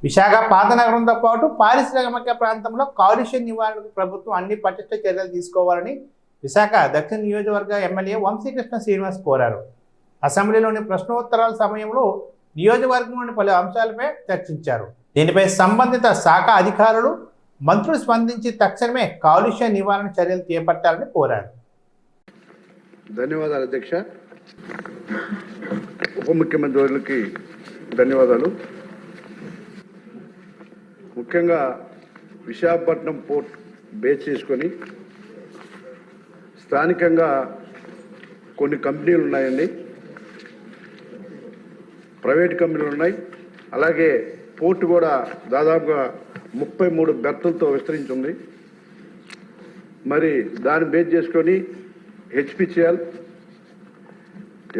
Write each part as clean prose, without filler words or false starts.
విశాఖ పాత నగరంతో పాటు పారిశ్రామిక ప్రాంతంలో కాలుష్య నివారణకు ప్రభుత్వం అన్ని పటిష్ట చర్యలు తీసుకోవాలని విశాఖ దక్షిణ నియోజకవర్గ ఎమ్మెల్యే వంశీకృష్ణ శ్రీనివాస్ కోరారు. అసెంబ్లీలోని ప్రశ్నోత్తరాల సమయంలో నియోజకవర్గంలోని పలు అంశాలపై చర్చించారు. దీనిపై సంబంధిత శాఖ అధికారులు, మంత్రులు స్పందించి తక్షణమే కాలుష్య నివారణ చర్యలు చేపట్టాలని కోరారు. ధన్యవాదాలు అధ్యక్ష. ఉప ముఖ్యమంత్రి వారికి ధన్యవాదాలు. ముఖ్యంగా విశాఖపట్నం పోర్ట్ బేస్ చేసుకొని స్థానికంగా కొన్ని కంపెనీలు ఉన్నాయండి, ప్రైవేట్ కంపెనీలు ఉన్నాయి. అలాగే పోర్ట్ కూడా దాదాపుగా 33 బెర్తులతో విస్తరించి ఉంది. మరి దాన్ని బేస్ చేసుకొని హెచ్పిసిఎల్,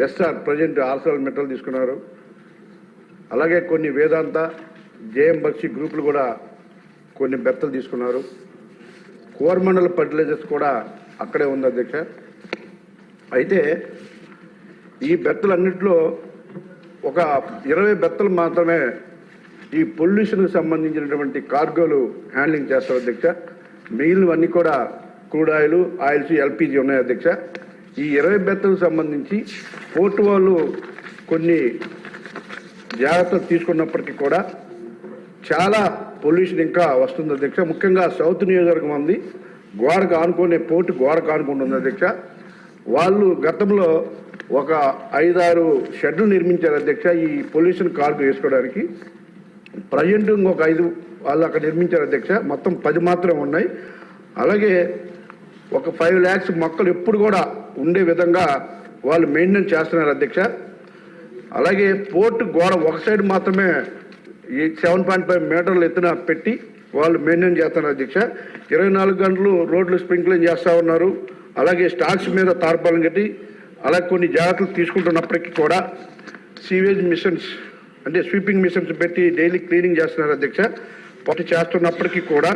ఎస్ఆర్ ప్రజెంట్ ఆర్సెల్ మెటల్ తీసుకున్నారు. అలాగే కొన్ని వేదాంత, జేఎం బక్షి గ్రూపులు కూడా కొన్ని బెర్తలు తీసుకున్నారు. కోరమండల్ ఫర్టిలైజర్స్ కూడా అక్కడే ఉంది అధ్యక్ష. అయితే ఈ బెర్తలన్నింటిలో ఒక 20 బెర్తలు మాత్రమే ఈ పొల్యూషన్కి సంబంధించినటువంటి కార్గోలు హ్యాండ్లింగ్ చేస్తారు అధ్యక్ష. మిగిలినవన్నీ కూడా క్రూడ్ ఆయిల్, ఆయిల్స్, ఎల్పిజి ఉన్నాయి అధ్యక్ష. ఈ 20 బెర్తలకు సంబంధించి పోర్టు వాళ్ళు కొన్ని జాగ్రత్తలు తీసుకున్నప్పటికీ కూడా చాలా పొల్యూషన్ ఇంకా వస్తుంది అధ్యక్ష. ముఖ్యంగా సౌత్ నియోజకవర్గం ఉంది, గోడకు ఆనుకునే పోర్టు గోడకు ఆనుకుంటుంది అధ్యక్ష. వాళ్ళు గతంలో ఒక 5-6 షెడ్లు నిర్మించారు అధ్యక్ష ఈ పొల్యూషన్ కార్డు వేసుకోవడానికి. ప్రజెంట్ ఇంకొక 5 వాళ్ళు అక్కడ నిర్మించారు అధ్యక్ష. మొత్తం 10 మాత్రమే ఉన్నాయి. అలాగే ఒక 5 lakhs మొక్కలు ఎప్పుడు కూడా ఉండే విధంగా వాళ్ళు మెయింటైన్ చేస్తున్నారు అధ్యక్ష. అలాగే పోర్టు గోడ ఒక సైడ్ మాత్రమే ఈ 7.5 మీటర్లు ఎత్తున పెట్టి వాళ్ళు మెయింటైన్ చేస్తున్నారు అధ్యక్ష. 24 గంటలు రోడ్లు స్ప్రింక్లింగ్ చేస్తూ ఉన్నారు. అలాగే స్టాక్స్ మీద తార్పాలను కట్టి అలాగే కొన్ని జాగ్రత్తలు తీసుకుంటున్నప్పటికీ కూడా సీవేజ్ మిషన్స్ అంటే స్వీపింగ్ మిషన్స్ పెట్టి డైలీ క్లీనింగ్ చేస్తున్నారు అధ్యక్ష. పట్టు చేస్తున్నప్పటికీ కూడా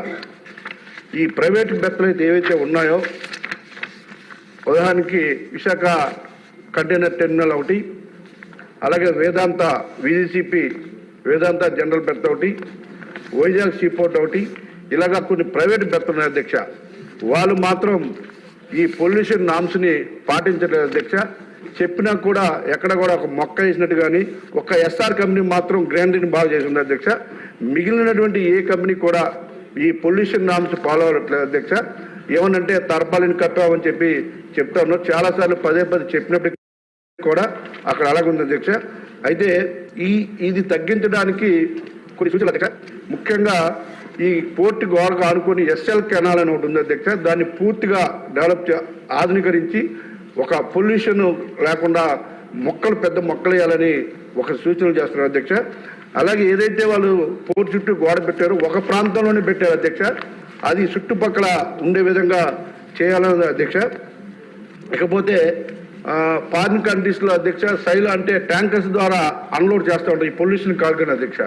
ఈ ప్రైవేట్ బెర్తలు అయితే ఏవైతే ఉన్నాయో, ఉదాహరణకి విశాఖ కంటైనర్ టెర్మినల్ ఒకటి, అలాగే వేదాంత విజిసిపి వేదాంత జనరల్ బెర్త్ ఒకటి, వైజాగ్ సీపోర్ట్ ఒకటి, ఇలాగా కొన్ని ప్రైవేట్ బెర్తలు ఉన్నాయి అధ్యక్ష. వాళ్ళు మాత్రం ఈ పొల్యూషన్ నామ్స్ని పాటించలేదు అధ్యక్ష. చెప్పినా కూడా ఎక్కడ కూడా ఒక మొక్క వేసినట్టు కానీ ఒక ఎస్ఆర్ కంపెనీ మాత్రం గ్రైండర్ని బాగా చేసింది అధ్యక్ష. మిగిలినటువంటి ఏ కంపెనీ కూడా ఈ పొల్యూషన్ నామ్స్ ఫాలో అవ్వట్లేదు అధ్యక్ష. ఏమనంటే తర్పాలిని కప్పామని చెప్పి చెప్తా ఉన్నారు. చాలాసార్లు పదే చెప్పినప్పటికీ కూడా అక్కడ అలాగుంది అధ్యక్ష. అయితే ఇది తగ్గించడానికి కొన్ని సూచనలు అధ్యక్ష. ముఖ్యంగా ఈ పోర్టు గోడకు ఆనుకొని ఎస్ఎల్ కెనాల్ అని ఒకటి ఉంది అధ్యక్ష. దాన్ని పూర్తిగా ఆధునీకరించి ఒక పొల్యూషన్ లేకుండా పెద్ద మొక్కలు వేయాలని ఒక సూచనలు చేస్తున్నారు అధ్యక్ష. అలాగే ఏదైతే వాళ్ళు పోర్టు చుట్టూ గోడ పెట్టారో ఒక ప్రాంతంలోనే పెట్టారు అధ్యక్ష. అది చుట్టుపక్కల ఉండే విధంగా చేయాలని అధ్యక్ష. ఇకపోతే ఫారిన్ కంట్రీస్లో అధ్యక్ష శైలు అంటే ట్యాంకర్స్ ద్వారా అన్లోడ్ చేస్తూ ఉంటారు ఈ పొల్యూషన్ కార్గోని అధ్యక్ష.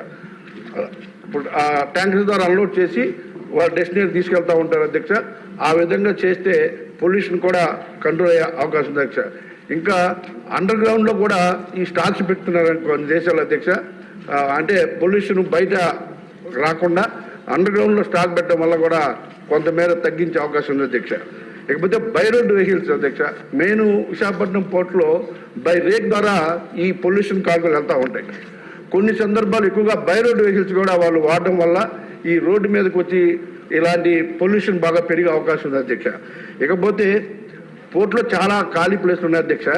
ఇప్పుడు ఆ ట్యాంకర్స్ ద్వారా అన్లోడ్ చేసి వాళ్ళ డెస్టినేషన్ తీసుకెళ్తూ ఉంటారు అధ్యక్ష. ఆ విధంగా చేస్తే పొల్యూషన్ కూడా కంట్రోల్ అయ్యే అవకాశం ఉంది అధ్యక్ష. ఇంకా అండర్ గ్రౌండ్లో కూడా ఈ స్టాక్స్ పెడుతున్నారు కొన్ని దేశాలు అధ్యక్ష. అంటే పొల్యూషన్ బయట రాకుండా అండర్ గ్రౌండ్లో స్టాక్ పెట్టడం వల్ల కూడా కొంతమేర తగ్గించే అవకాశం ఉంది అధ్యక్ష. ఇకపోతే బై రోడ్ వెహికల్స్ అధ్యక్ష. మెయిన్ విశాఖపట్నం పోర్టులో బై రేక్ ద్వారా ఈ పొల్యూషన్ కార్గోలు వెళ్తూ ఉంటాయి. కొన్ని సందర్భాలు ఎక్కువగా బై రోడ్ వెహికల్స్ కూడా వాళ్ళు వాడడం వల్ల ఈ రోడ్డు మీదకి వచ్చి ఇలాంటి పొల్యూషన్ బాగా పెరిగే అవకాశం ఉంది అధ్యక్ష. ఇకపోతే పోర్టులో చాలా ఖాళీ ప్లేస్లు ఉన్నాయి అధ్యక్ష.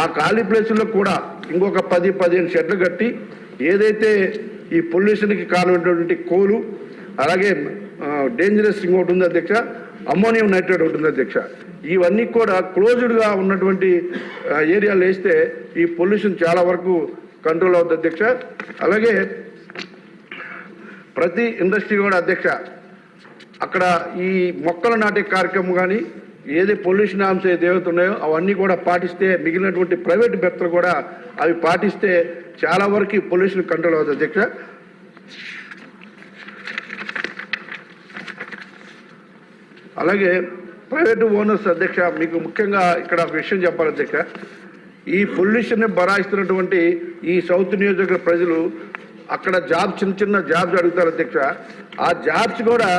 ఆ ఖాళీ ప్లేసుల్లో కూడా ఇంకొక 10-15 షెడ్లు కట్టి ఏదైతే ఈ పొల్యూషన్కి కారణమైనటువంటి కోలు, అలాగే డేంజరస్ ఇంకోటి ఉంది అధ్యక్ష, అమ్మోనియం నైట్రేట్ ఉంటుంది అధ్యక్ష. ఇవన్నీ కూడా క్లోజ్డ్గా ఉన్నటువంటి ఏరియాలు వేస్తే ఈ పొల్యూషన్ చాలా వరకు కంట్రోల్ అవుతుంది అధ్యక్ష. అలాగే ప్రతి ఇండస్ట్రీ కూడా అధ్యక్ష అక్కడ ఈ మొక్కలు నాటే కార్యక్రమం కానీ ఏది పొల్యూషన్ అంశం ఏదైతే ఉన్నాయో అవన్నీ కూడా పాటిస్తే, మిగిలినటువంటి ప్రైవేట్ బెర్తలు కూడా అవి పాటిస్తే చాలా వరకు పొల్యూషన్ కంట్రోల్ అవుతుంది అధ్యక్ష. అలాగే ప్రైవేట్ ఓనర్స్ అధ్యక్ష, మీకు ముఖ్యంగా ఇక్కడ ఒక విషయం చెప్పాలి అధ్యక్ష. ఈ పొల్యూషన్ బరాయిస్తున్నటువంటి ఈ సౌత్ నియోజకవర్గ ప్రజలు అక్కడ చిన్న చిన్న జాబ్స్ అడుగుతారు అధ్యక్ష. ఆ జాబ్స్ కూడా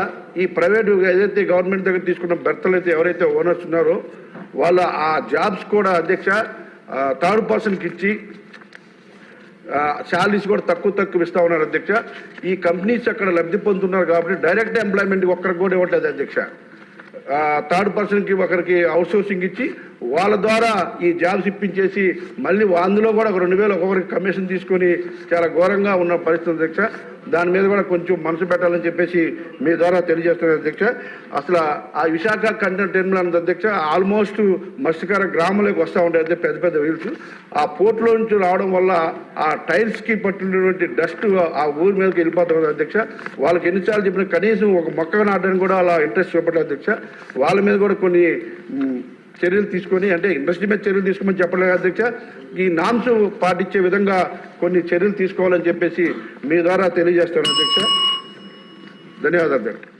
ఈ ప్రైవేటు ఏదైతే గవర్నమెంట్ దగ్గర తీసుకున్న బెర్తలు అయితే ఎవరైతే ఓనర్స్ ఉన్నారో వాళ్ళ ఆ జాబ్స్ కూడా అధ్యక్ష థర్డ్ పర్సన్కి ఇచ్చి శాలరీస్ కూడా తక్కువ ఇస్తా ఉన్నారు అధ్యక్ష. ఈ కంపెనీస్ అక్కడ లబ్ధి పొందుతున్నారు కాబట్టి డైరెక్ట్ ఎంప్లాయ్మెంట్కి ఒక్కరికి కూడా ఇవ్వట్లేదు అధ్యక్ష. థర్డ్ పర్సన్కి ఒకరికి అవుట్ సోర్సింగ్ ఇచ్చి వాళ్ళ ద్వారా ఈ జాబ్స్ ఇప్పించేసి మళ్ళీ అందులో కూడా ఒక 2,000 ఒక్కొక్కరికి కమిషన్ తీసుకొని చాలా ఘోరంగా ఉన్న పరిస్థితి అధ్యక్ష. దాని మీద కూడా కొంచెం మనసు పెట్టాలని చెప్పేసి మీ ద్వారా తెలియజేస్తున్నారు అధ్యక్ష. అసలు ఆ విశాఖ కంటైనర్ టెర్మినల్ అన్నది అధ్యక్ష ఆల్మోస్ట్ మత్స్యకార గ్రామంలోకి వస్తూ ఉంటాయి అధ్యక్ష, పెద్ద పెద్ద వీల్స్. ఆ పోర్ట్లో నుంచి రావడం వల్ల ఆ టైల్స్కి పట్టినటువంటి డస్ట్ ఆ ఊరి మీదకి వెళ్ళిపోతుంది అధ్యక్ష. వాళ్ళకి ఎన్నిసార్లు చెప్పిన కనీసం ఒక మొక్క నాటడానికి కూడా అలా ఇంట్రెస్ట్ చూపట్లేదు అధ్యక్ష. వాళ్ళ మీద కూడా కొన్ని చర్యలు తీసుకొని, అంటే ఇండస్ట్రీ మీద చర్యలు తీసుకోమని చెప్పలేదు అధ్యక్ష, ఈ నామ్స్ పాటించే విధంగా కొన్ని చర్యలు తీసుకోవాలని చెప్పేసి మీ ద్వారా తెలియజేస్తాను అధ్యక్ష. ధన్యవాదాలు అధ్యక్ష.